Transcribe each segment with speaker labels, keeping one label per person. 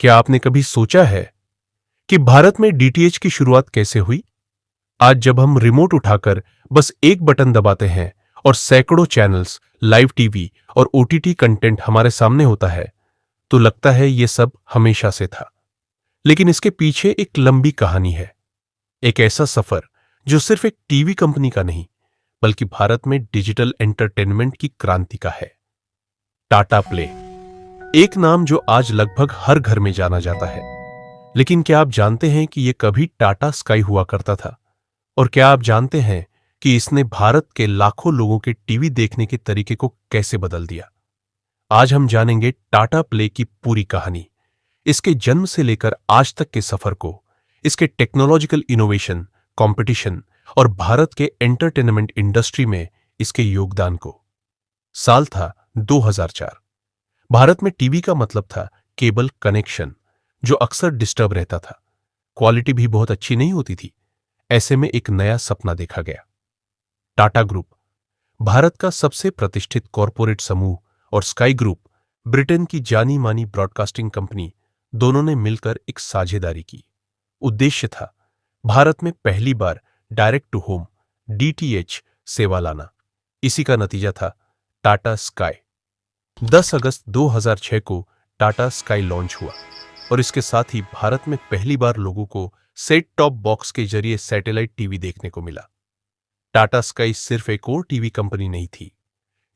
Speaker 1: क्या आपने कभी सोचा है कि भारत में डीटीएच की शुरुआत कैसे हुई? आज जब हम रिमोट उठाकर बस एक बटन दबाते हैं और सैकड़ों चैनल्स, लाइव टीवी और ओटीटी कंटेंट हमारे सामने होता है, तो लगता है ये सब हमेशा से था। लेकिन इसके पीछे एक लंबी कहानी है। एक ऐसा सफर जो सिर्फ एक टीवी कंपनी का नहीं, बल्कि भारत में डिजिटल एंटरटेनमेंट की क्रांति का है। टाटा प्ले, एक नाम जो आज लगभग हर घर में जाना जाता है। लेकिन क्या आप जानते हैं कि यह कभी टाटा स्काई हुआ करता था? और क्या आप जानते हैं कि इसने भारत के लाखों लोगों के टीवी देखने के तरीके को कैसे बदल दिया? आज हम जानेंगे टाटा प्ले की पूरी कहानी, इसके जन्म से लेकर आज तक के सफर को, इसके टेक्नोलॉजिकल इनोवेशन, कंपटीशन और भारत के एंटरटेनमेंट इंडस्ट्री में इसके योगदान को। साल था 2004। भारत में टीवी का मतलब था केबल कनेक्शन, जो अक्सर डिस्टर्ब रहता था। क्वालिटी भी बहुत अच्छी नहीं होती थी। ऐसे में एक नया सपना देखा गया। टाटा ग्रुप, भारत का सबसे प्रतिष्ठित कॉरपोरेट समूह, और स्काई ग्रुप, ब्रिटेन की जानी मानी ब्रॉडकास्टिंग कंपनी, दोनों ने मिलकर एक साझेदारी की। उद्देश्य था भारत में पहली बार डायरेक्ट टू होम डीटीएच सेवा लाना। इसी का नतीजा था टाटा स्काई। 10 अगस्त 2006 को टाटा स्काई लॉन्च हुआ और इसके साथ ही भारत में पहली बार लोगों को सेट टॉप बॉक्स के जरिए सैटेलाइट टीवी देखने को मिला। टाटा स्काई सिर्फ एक और टीवी कंपनी नहीं थी।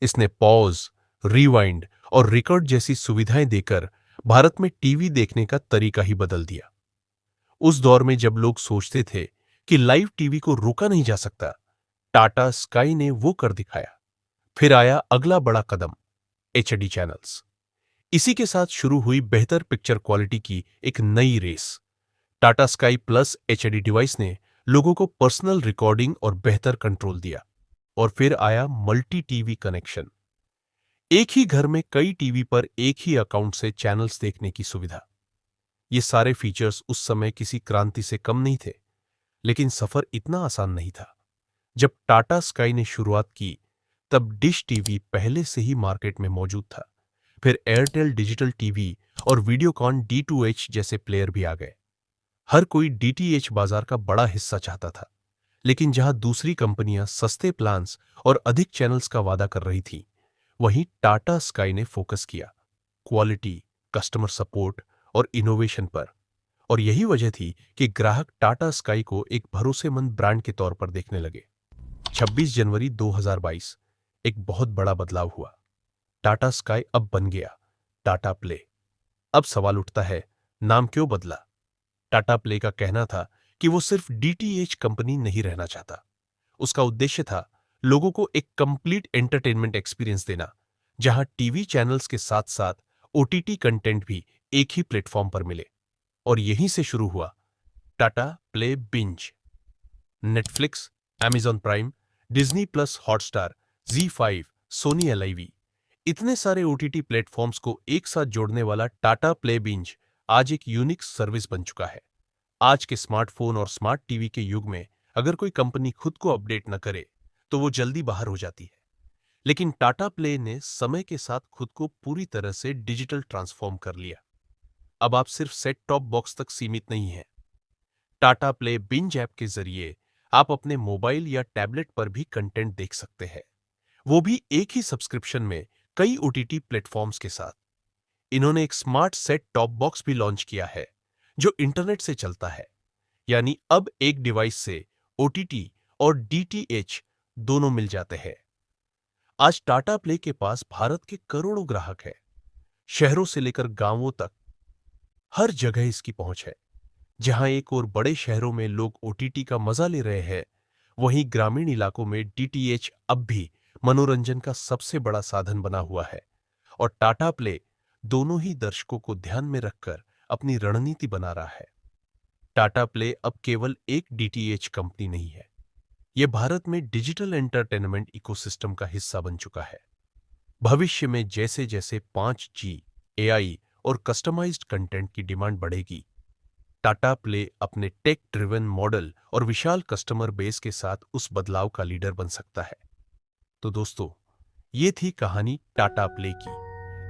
Speaker 1: इसने पॉज, रिवाइंड और रिकॉर्ड जैसी सुविधाएं देकर भारत में टीवी देखने का तरीका ही बदल दिया। उस दौर में जब लोग सोचते थे कि लाइव टीवी को रोका नहीं जा सकता, टाटा स्काई ने वो कर दिखाया। फिर आया अगला बड़ा कदम, एचडी चैनल्स। इसी के साथ शुरू हुई बेहतर पिक्चर क्वालिटी की एक नई रेस। Tata Sky Plus HD device ने लोगों को पर्सनल रिकॉर्डिंग और बेहतर कंट्रोल दिया। और फिर आया मल्टी टीवी कनेक्शन, एक ही घर में कई टीवी पर एक ही अकाउंट से चैनल्स देखने की सुविधा। ये सारे फीचर्स उस समय किसी क्रांति से कम नहीं थे, लेकिन सफर इतना आसान नहीं था। जब टाटा स्काई ने शुरुआत की, तब डिश टीवी पहले से ही मार्केट में मौजूद था। फिर एयरटेल डिजिटल टीवी और वीडियोकॉन D2H जैसे प्लेयर भी आ गए। हर कोई डीटीएच बाजार का बड़ा हिस्सा चाहता था, लेकिन जहां दूसरी कंपनियां सस्ते प्लान्स और अधिक चैनल्स का वादा कर रही थी, वहीं टाटा स्काई ने फोकस किया क्वालिटी, कस्टमर सपोर्ट और इनोवेशन पर। और यही वजह थी कि ग्राहक टाटा स्काई को एक भरोसेमंद ब्रांड के तौर पर देखने लगे। 26 जनवरी 2022 एक बहुत बड़ा बदलाव हुआ। टाटा स्काई अब बन गया टाटा प्ले। अब सवाल उठता है, नाम क्यों बदला? टाटा प्ले का कहना था कि वो सिर्फ डीटीएच कंपनी नहीं रहना चाहता। उसका उद्देश्य था लोगों को एक कंप्लीट एंटरटेनमेंट एक्सपीरियंस देना, जहां टीवी चैनल्स के साथ साथ ओटीटी कंटेंट भी एक ही प्लेटफॉर्म पर मिले। और यहीं से शुरू हुआ Tata Play Binge. Netflix, Amazon Prime, Disney Plus Hotstar, Z5, Sony LIV, इतने सारे ओटीटी प्लेटफॉर्म्स को एक साथ जोड़ने वाला टाटा प्ले बिंज आज एक यूनिक सर्विस बन चुका है। आज के स्मार्टफोन और स्मार्ट टीवी के युग में अगर कोई कंपनी खुद को अपडेट न करे, तो वो जल्दी बाहर हो जाती है। लेकिन टाटा प्ले ने समय के साथ खुद को पूरी तरह से डिजिटल ट्रांसफॉर्म कर लिया। अब आप सिर्फ सेट टॉप बॉक्स तक सीमित नहीं हैं। टाटा प्ले बिंज ऐप के जरिए आप अपने मोबाइल या टैबलेट पर भी कंटेंट देख सकते हैं, वो भी एक ही सब्सक्रिप्शन में कई ओटीटी प्लेटफॉर्म्स के साथ। इन्होंने एक स्मार्ट सेट टॉप बॉक्स भी लॉन्च किया है, जो इंटरनेट से चलता है। यानी अब एक डिवाइस से ओटीटी और डीटीएच दोनों मिल जाते हैं। आज टाटा प्ले के पास भारत के करोड़ों ग्राहक हैं। शहरों से लेकर गांवों तक हर जगह इसकी पहुंच है। जहां एक और बड़े शहरों में लोग ओटीटी का मजा ले रहे हैं, वहीं ग्रामीण इलाकों में डीटीएच अब भी मनोरंजन का सबसे बड़ा साधन बना हुआ है। और टाटा प्ले दोनों ही दर्शकों को ध्यान में रखकर अपनी रणनीति बना रहा है। टाटा प्ले अब केवल एक डीटीएच कंपनी नहीं है, यह भारत में डिजिटल एंटरटेनमेंट इकोसिस्टम का हिस्सा बन चुका है। भविष्य में जैसे जैसे 5G, AI और कस्टमाइज्ड कंटेंट की डिमांड बढ़ेगी, टाटा प्ले अपने टेक ड्रिवन मॉडल और विशाल कस्टमर बेस के साथ उस बदलाव का लीडर बन सकता है। तो दोस्तों, ये थी कहानी टाटा प्ले की,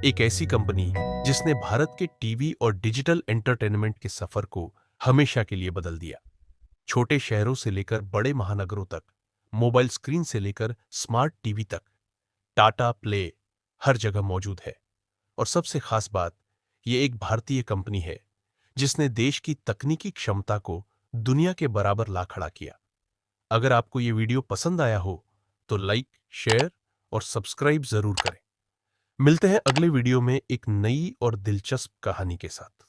Speaker 1: एक ऐसी कंपनी जिसने भारत के टीवी और डिजिटल एंटरटेनमेंट के सफर को हमेशा के लिए बदल दिया। छोटे शहरों से लेकर बड़े महानगरों तक, मोबाइल स्क्रीन से लेकर स्मार्ट टीवी तक, टाटा प्ले हर जगह मौजूद है। और सबसे खास बात, ये एक भारतीय कंपनी है जिसने देश की तकनीकी क्षमता को दुनिया के बराबर ला खड़ा किया। अगर आपको ये वीडियो पसंद आया हो तो लाइक, शेयर और सब्सक्राइब जरूर करें। मिलते हैं अगले वीडियो में एक नई और दिलचस्प कहानी के साथ।